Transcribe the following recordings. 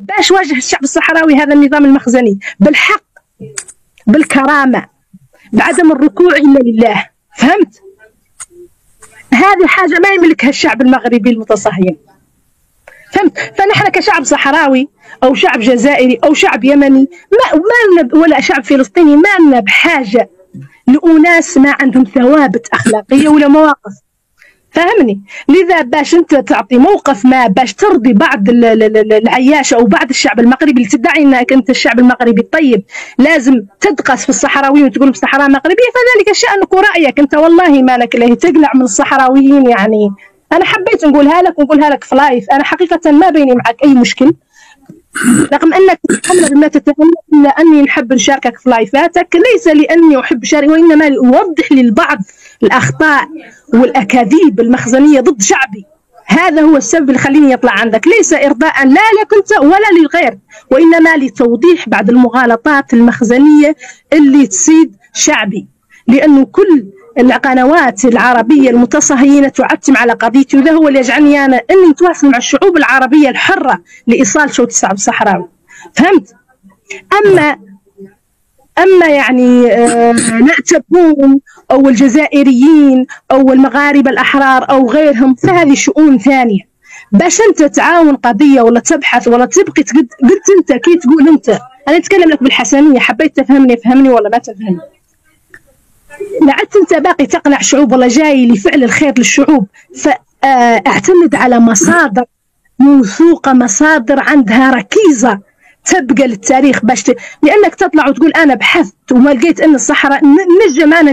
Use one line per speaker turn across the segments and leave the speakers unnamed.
باش واجه الشعب الصحراوي هذا النظام المخزني بالحق، بالكرامة، بعدم الركوع إلا لله. فهمت؟ هذه حاجة ما يملكها الشعب المغربي المتصهين. فهمت؟ فنحن كشعب صحراوي أو شعب جزائري أو شعب يمني ما ولا شعب فلسطيني ما لنا بحاجة لأناس ما عندهم ثوابت أخلاقية ولا مواقف. فهمني؟ لذا باش انت تعطي موقف ما باش ترضي بعض العياشة او بعض الشعب المغربي اللي تدعي انك انت الشعب المغربي الطيب لازم تدقس في الصحراويين وتقول بالصحراء مغربية، فذلك شأنك ورأيك انت. والله ما لك له تقلع من الصحراويين. يعني انا حبيت نقولها لك ونقولها لك في لايف، انا حقيقة ما بيني معك اي مشكل، رغم انك تتحمل بما تتكلم، الا اني نحب نشاركك في لايفاتك، ليس لاني احب شارك، وانما لاوضح للبعض الاخطاء والاكاذيب المخزنيه ضد شعبي. هذا هو السبب اللي خليني يطلع عندك، ليس ارضاء لا لك انت ولا للغير، وانما لتوضيح بعض المغالطات المخزنيه اللي تصيد شعبي، لانه كل القنوات العربيه المتصهينه تعتم على قضيتي، وذا هو اللي يجعلني انا اني نتواصل مع الشعوب العربيه الحره لايصال صوت الشعب الصحراوي. فهمت؟ اما يعني نعتبرون او الجزائريين او المغاربه الاحرار او غيرهم، فهذه شؤون ثانيه. باش انت تعاون قضيه ولا تبحث ولا تبقي قلت انت كي تقول انت، انا اتكلم لك بالحسنيه، حبيت تفهمني فهمني ولا ما تفهمني. لعدت انت باقي تقنع شعوب ولا جاي لفعل الخير للشعوب، فاعتمد على مصادر موثوقه، مصادر عندها ركيزه تبقى للتاريخ، باش لانك تطلع وتقول انا بحثت وما لقيت ان الصحراء نجم انا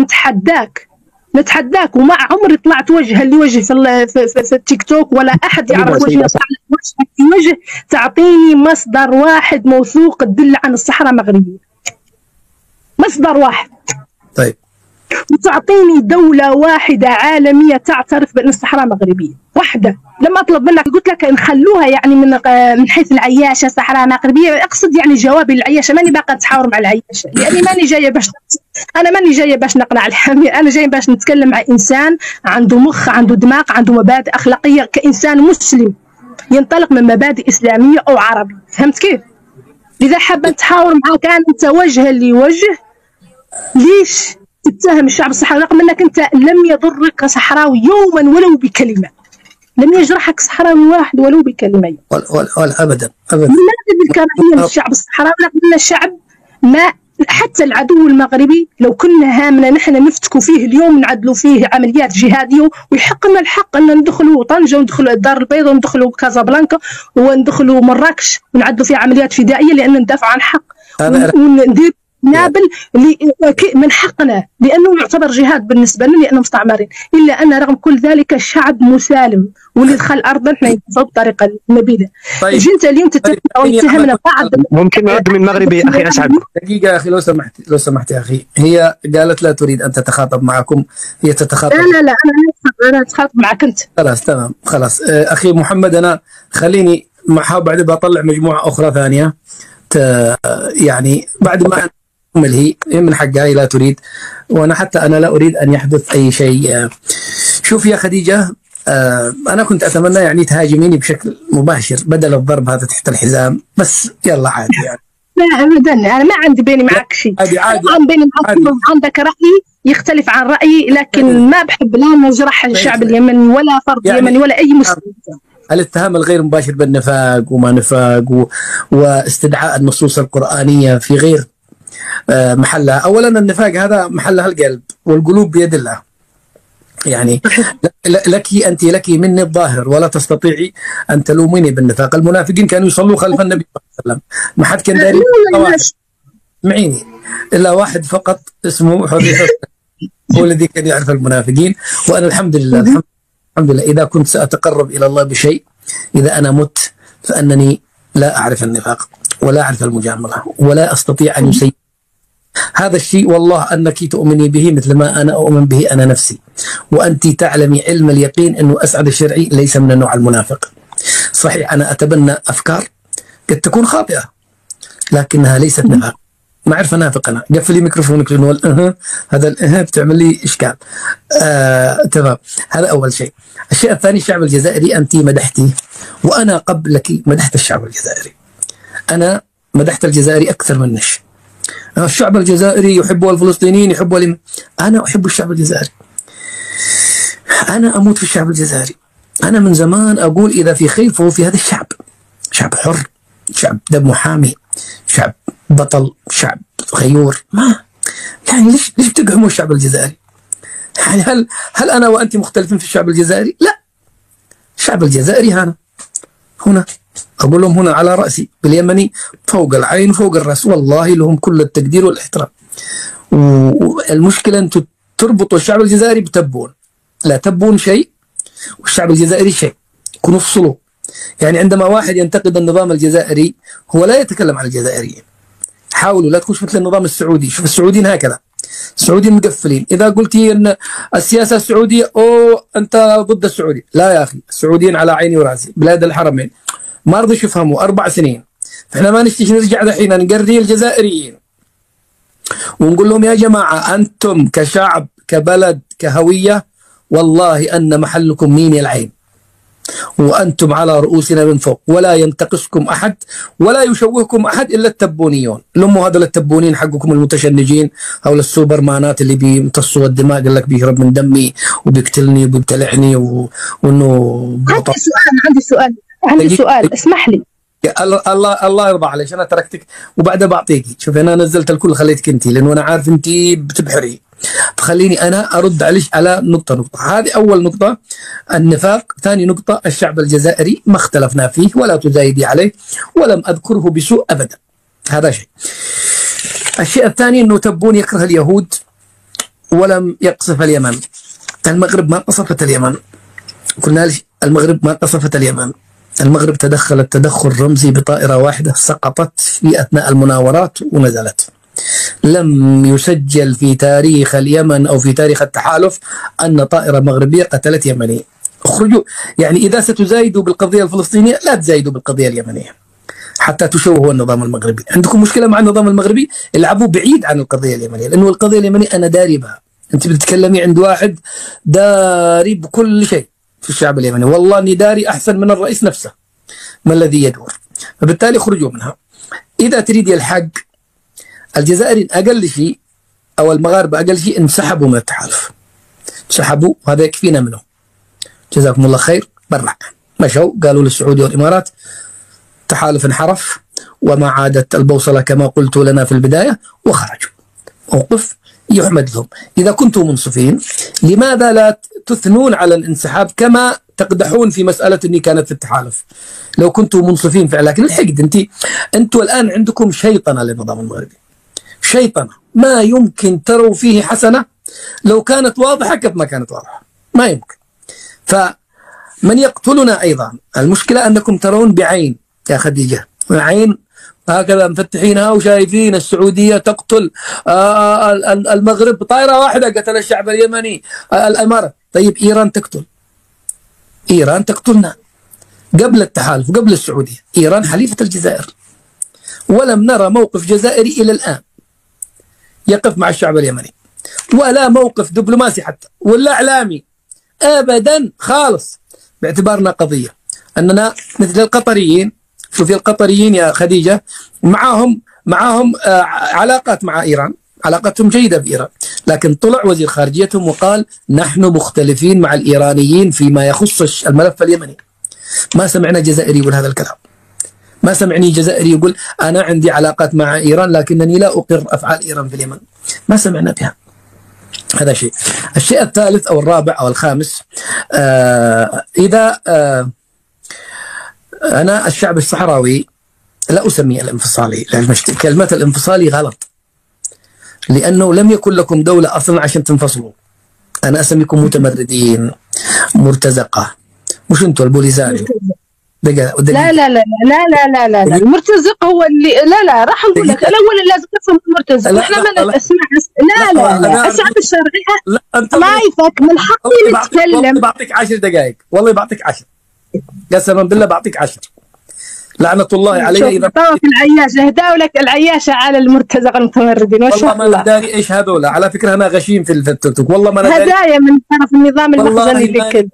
نتحداك وما عمري طلعت وجها لوجه في التيك توك ولا احد يعرف وجهي في وجه. تعطيني مصدر واحد موثوق تدل عن الصحراء مغربيه، مصدر واحد.
طيب،
وتعطيني دولة واحدة عالمية تعترف بأن الصحراء مغربية واحدة. لما أطلب منك قلت لك نخلوها يعني من حيث العياشة صحراء مغربية، أقصد يعني جوابي للعياشة، ماني باقى أتحاور مع العياشة، لأني ماني جاية باش نقنع الحامي، أنا جاي باش نتكلم مع إنسان عنده مخ، عنده دماغ، عنده مبادئ أخلاقية، كإنسان مسلم ينطلق من مبادئ إسلامية أو عربية. فهمت كيف؟ لذا حابة نتحاور معاك أنت وجها لوجه. ليش تتهم الشعب الصحراوي رغم انك انت لم يضرك صحراوي يوما ولو بكلمه؟ لم يجرحك صحراوي واحد ولو بكلمه.
ولا ابدا
لماذا بالكراهيه للشعب الصحراوي رغم ان الشعب ما حتى العدو المغربي لو كنا هامنا نحن نفتكوا فيه اليوم نعدلوا فيه عمليات جهاديه، ويحق لنا الحق ان ندخلوا طنجه وندخلوا الدار البيضاء وندخلوا كازابلانكا وندخلوا مراكش ونعدلوا فيها عمليات فدائيه لان ندافع عن حق وندير نابل من حقنا، لانه يعتبر جهاد بالنسبه لنا لانه مستعمرين. الا ان رغم كل ذلك الشعب مسالم، واللي دخل ارضنا احنا ينتصر بطريقه نبيله.
طيب،
انت اليوم تتهمنا بعض.
ممكن نرد من مغربي اخي اسعد؟ دقيقه يا اخي لو سمحت يا اخي. هي قالت لا تريد ان تتخاطب معكم، هي تتخاطب.
لا انا اتخاطب معك انت.
خلاص تمام خلاص. اخي محمد، انا خليني بعد بطلع مجموعه اخرى ثانيه يعني بعد ما هي من حقها لا تريد، وانا حتى انا لا اريد ان يحدث اي شيء. شوف يا خديجه، انا كنت اتمنى يعني تهاجميني بشكل مباشر بدل الضرب هذا تحت الحزام، بس يلا عادي يعني.
لا ابدا، انا ما عندي بيني معك شيء،
عادي
بيني معك عندك راي يختلف عن رايي، لكن ما بحب لا نجرح الشعب اليمني ولا فرد يعني يمني ولا اي مسلم.
الاتهام الغير مباشر بالنفاق وما نفاق واستدعاء النصوص القرآنية في غير محلها. أولا النفاق هذا محلها القلب، والقلوب بيد الله. يعني أنت لك مني الظاهر ولا تستطيعي أن تلوميني بالنفاق. المنافقين كانوا يصلوا خلف النبي صلى الله عليه وسلم، ما حد كان داري معيني إلا واحد فقط اسمه حذيفة هو الذي كان يعرف المنافقين. وأنا الحمد لله إذا كنت سأتقرب إلى الله بشيء، إذا أنا مت فأنني لا أعرف النفاق ولا أعرف المجاملة ولا أستطيع أن يسيء هذا الشيء. والله أنك تؤمني به مثل ما أنا أؤمن به أنا نفسي، وأنت تعلمي علم اليقين أنه أسعد الشرعي ليس من النوع المنافق. صحيح أنا أتبنى أفكار قد تكون خاطئة لكنها ليست نفاق. ما أعرف أنافق أنا. قفلي ميكروفونك لأنه هذا بتعمل لي إشكال. تمام، هذا أول شيء. الشيء الثاني، الشعب الجزائري أنت مدحتي، وأنا قبلك مدحت الشعب الجزائري. أنا مدحت الجزائري أكثر منش. الشعب الجزائري يحب الفلسطينيين يحبوا أنا أحب الشعب الجزائري، أنا أموت في الشعب الجزائري. أنا من زمان أقول إذا في خير فهو في هذا الشعب، شعب حر، شعب دمه حامي، شعب بطل، شعب غيور. ما يعني ليش بتقهموا الشعب الجزائري؟ يعني هل أنا وأنت مختلفين في الشعب الجزائري؟ لا، الشعب الجزائري هنا أقول لهم هنا على رأسي باليمني، فوق العين فوق الرأس، والله لهم كل التقدير والاحترام. والمشكلة أنتم تربطوا الشعب الجزائري بتبون، لا تبون شيء والشعب الجزائري شيء، كونوا افصلوا. يعني عندما واحد ينتقد النظام الجزائري هو لا يتكلم عن الجزائريين. حاولوا لا تكونش مثل النظام السعودي. شوف السعوديين هكذا، السعوديين مقفلين. إذا قلتي أن السياسة السعودية أنت ضد السعودي، لا يا أخي، السعوديين على عيني وراسي، بلاد الحرمين. ما رضيش يفهموا 4 سنين. فإحنا ما نشتيش نرجع دحين نقري الجزائريين ونقول لهم يا جماعة أنتم كشعب كبلد كهوية والله أن محلكم مين العين، وأنتم على رؤوسنا من فوق، ولا ينتقصكم أحد ولا يشوهكم أحد إلا التبونيون. لهم هذول التبونين حقكم المتشنجين، هؤلاء السوبر مانات اللي بيمتصوا الدماء، قال لك بيهرب من دمي وبيقتلني وبيبتلعني وإنه
عندي سؤال اسمح لي.
الله يرضى عليك، انا تركتك وبعدها بعطيك. شوف انا نزلت الكل خليتك انت، لانه انا عارف انت بتبحري، فخليني انا ارد عليك على نقطه. هذه اول نقطه النفاق. ثاني نقطه الشعب الجزائري ما اختلفنا فيه ولا تزايدي عليه ولم اذكره بسوء ابدا، هذا شيء. الشيء الثاني انه تبون يكره اليهود ولم يقصف اليمن. المغرب ما قصفت اليمن، قلنا لك المغرب ما قصفت اليمن. المغرب تدخلت تدخل رمزي بطائرة واحدة سقطت في أثناء المناورات ونزلت. لم يسجل في تاريخ اليمن أو في تاريخ التحالف أن طائرة مغربية قتلت يمني. اخرجوا، يعني إذا ستزايدوا بالقضية الفلسطينية لا تزايدوا بالقضية اليمنية حتى تشوهوا النظام المغربي. عندكم مشكلة مع النظام المغربي، العبوا بعيد عن القضية اليمنية، لأنه القضية اليمنية أنا داري بها. أنت بتتكلمي عند واحد داري بكل شيء في الشعب اليمني، والله اني داري احسن من الرئيس نفسه ما الذي يدور. فبالتالي اخرجوا منها. اذا تريدي الحق، الجزائريين اقل شيء او المغاربه اقل شيء انسحبوا من التحالف، انسحبوا وهذا يكفينا منهم. جزاكم الله خير. برع مشوا قالوا للسعوديه والامارات تحالف انحرف وما عادت البوصله كما قلت لنا في البدايه، وخرجوا. موقف يحمد لهم. إذا كنتم منصفين لماذا لا تثنون على الانسحاب كما تقدحون في مسألة أني كانت في التحالف؟ لو كنتم منصفين فعلا. لكن الحقد أنتوا الآن عندكم شيطنة للنظام المغربي، شيطنة ما يمكن تروا فيه حسنة لو كانت واضحة كيف ما كانت واضحة، ما يمكن. فمن يقتلنا أيضا، المشكلة أنكم ترون بعين يا خديجة، عين هكذا مفتحينها وشايفين السعودية تقتل المغرب طائرة واحدة قتل الشعب اليمني، الإمارات. طيب إيران تقتل، إيران تقتلنا قبل التحالف وقبل السعودية. إيران حليفة الجزائر، ولم نرى موقف جزائري إلى الآن يقف مع الشعب اليمني، ولا موقف دبلوماسي حتى ولا إعلامي أبدا خالص، باعتبارنا قضية أننا مثل القطريين. شوفي القطريين يا خديجة معهم علاقات مع إيران، علاقتهم جيدة بإيران، لكن طلع وزير خارجيتهم وقال نحن مختلفين مع الإيرانيين فيما يخص الملف اليمني. ما سمعنا جزائري يقول هذا الكلام، ما سمعني جزائري يقول أنا عندي علاقات مع إيران لكنني لا أقر أفعال إيران في اليمن، ما سمعنا بها. هذا شيء. الشيء الثالث أو الرابع أو الخامس، إذا أنا الشعب الصحراوي لا أسميه الانفصالي، لأن كلمة الانفصالي غلط، لأنه لم يكن لكم دولة أصلا عشان تنفصلوا. أنا أسميكم متمردين، مرتزقة، مش أنتوا البوليساريو.
لا لا لا لا لا لا لا المرتزق هو اللي لا راح نقول لك الأول لازم تفهم المرتزق. احنا ما اسمع لا الشعب الشرعي ما يفك من حقي نتكلم.
بعطيك 10 دقائق، والله بعطيك 10 قسما بالله بعطيك 10. لعنة الله علي إذا
طوف العياشة اهداوا لك العياشة على المرتزق المتمردين. ما شاء الله.
والله ما داري ايش هذول، على فكرة أنا غشيم في التيك توك، والله ما داري.
هدايا من طرف النظام المخزني لك.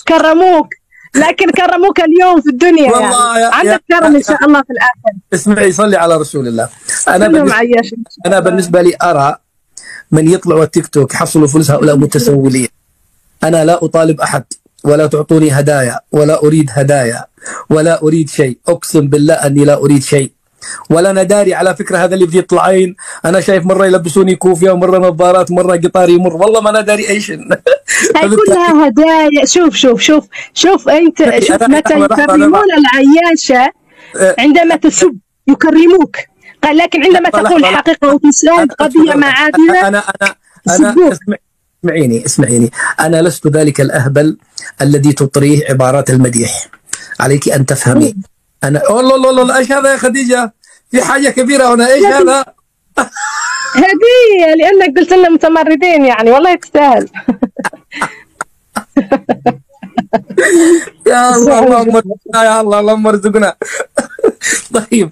كرموك لكن كرموك اليوم في الدنيا
والله
يعني. عندك كرم ان شاء الله في الاخر.
اسمعي، صلي على رسول الله.
انا
بالنسبه لي ارى من يطلعوا التيك توك يحصلوا فلوس هؤلاء متسولين. انا لا اطالب احد، ولا تعطوني هدايا، ولا اريد هدايا، ولا اريد شيء. اقسم بالله اني لا اريد شيء، ولا انا داري. على فكره هذا اللي بدي يطلعين انا شايف مره يلبسوني كوفيه ومره نظارات ومره قطار يمر، والله ما انا داري اي شيء.
هاي كلها هدايا. شوف شوف شوف شوف انت، شوف متى يكرمون العياشه عندما تسب يكرموك، قال لكن عندما تقول الحقيقه وتساند قضيه معادله
انا اسمعيني، انا لست ذلك الاهبل الذي تطريه عبارات المديح. عليك ان تفهمي. انا والله ايش هذا يا خديجه؟ في حاجه كبيره هنا. ايش هذا؟
هديه لانك قلت لنا متمردين يعني، والله تستاهل.
يا الله اللهم ارزقنا، يا الله اللهم ارزقنا. طيب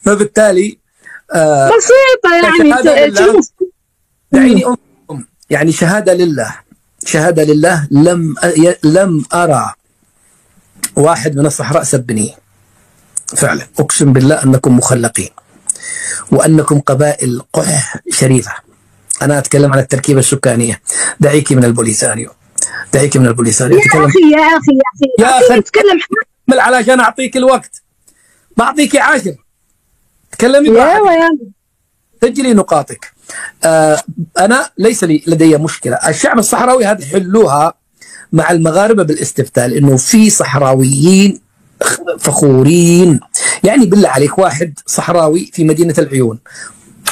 فبالتالي
بسيطه يعني.
دعيني يعني شهاده لله لم ارى واحد من الصحراء سبني. فعلا اقسم بالله انكم مخلقين، وانكم قبائل قح شريفه. انا اتكلم عن التركيبه السكانيه. دعيكي من البوليساريو.
يا اخي اتكلم
علشان اعطيك الوقت. بعطيك 10. تكلمي
يا
سجلي نقاطك. انا ليس لدي مشكله. الشعب الصحراوي هذه حلوها مع المغاربه بالاستفتاء، لانه في صحراويين فخورين. يعني بالله عليك واحد صحراوي في مدينه العيون،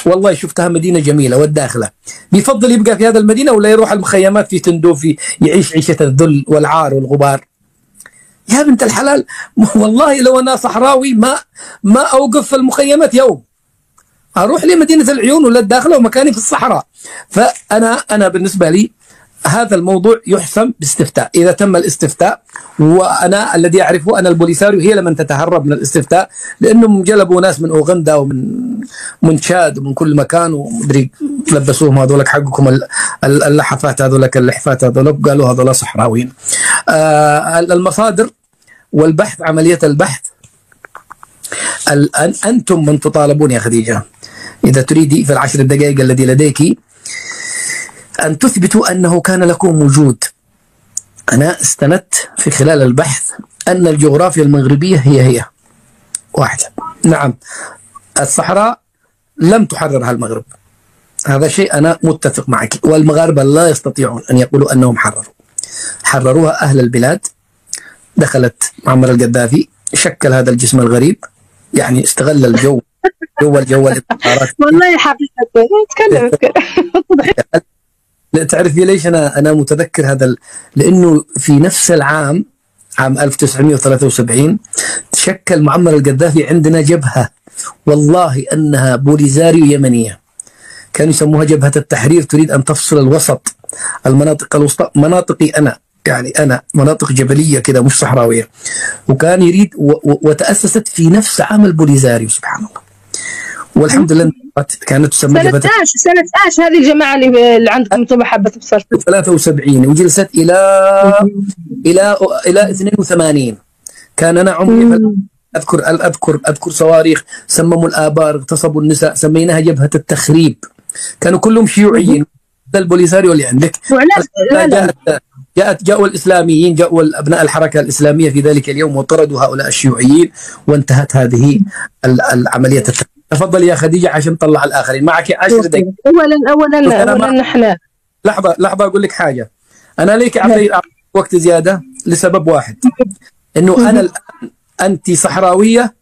والله شفتها مدينه جميله والداخله، بيفضل يبقى في هذا المدينه ولا يروح المخيمات في تندوفي يعيش عيشه الذل والعار والغبار؟ يا بنت الحلال، والله لو انا صحراوي ما اوقف المخيمات يوم، اروح لمدينه العيون ولا الداخله ومكاني في الصحراء. فانا بالنسبه لي هذا الموضوع يحسم باستفتاء. إذا تم الاستفتاء، وأنا الذي أعرفه أن البوليساريو هي لمن تتهرب من الاستفتاء، لأنهم جلبوا ناس من أوغندا ومن تشاد ومن كل مكان، ومدري لبسوهم هذولك حقكم اللحفات هذولك اللحفات هذولك، قالوا هذول صحراويين. المصادر والبحث، عملية البحث، أنتم من تطالبون يا خديجة إذا تريدي في 10 دقائق الذي لديك أن تثبتوا أنه كان لكم وجود. أنا استندت في خلال البحث أن الجغرافيا المغربية هي واحدة. نعم، الصحراء لم تحررها المغرب، هذا شيء أنا متفق معك، والمغاربة لا يستطيعون أن يقولوا أنهم حرروها أهل البلاد. دخلت معمر القذافي، شكل هذا الجسم الغريب، يعني استغل الجو الانتصارات.
والله حقيقة تكلم
تعرفي ليش أنا متذكر هذا؟ لأنه في نفس العام، عام 1973 تشكل معمر القذافي عندنا جبهة، والله أنها بوليزاريو يمنية، كانوا يسموها جبهة التحرير، تريد أن تفصل الوسط، المناطق الوسطى، مناطقي أنا مناطق جبلية كده مش صحراوية، وكان يريد وتأسست في نفس عام البوليزاريو. سبحان الله، والحمد لله كانت تسمى
سنة ايش هذه الجماعة اللي عندكم تبع حبة بصر؟
73 وجلست إلى 82. كان أنا عمري أذكر صواريخ، سمموا الآبار، اغتصبوا النساء، سميناها جبهة التخريب. كانوا كلهم شيوعيين. البوليساريو اللي عندك جاءوا الإسلاميين، جاءوا أبناء الحركة الإسلامية في ذلك اليوم وطردوا هؤلاء الشيوعيين، وانتهت هذه العملية التخريب. تفضل يا خديجة عشان نطلع الآخرين. معك 10 دقائق.
أولا نحن
لحظة أقول لك حاجة. أنا ليك أعطي وقت زيادة لسبب واحد، إنه أنا الآن أنت صحراوية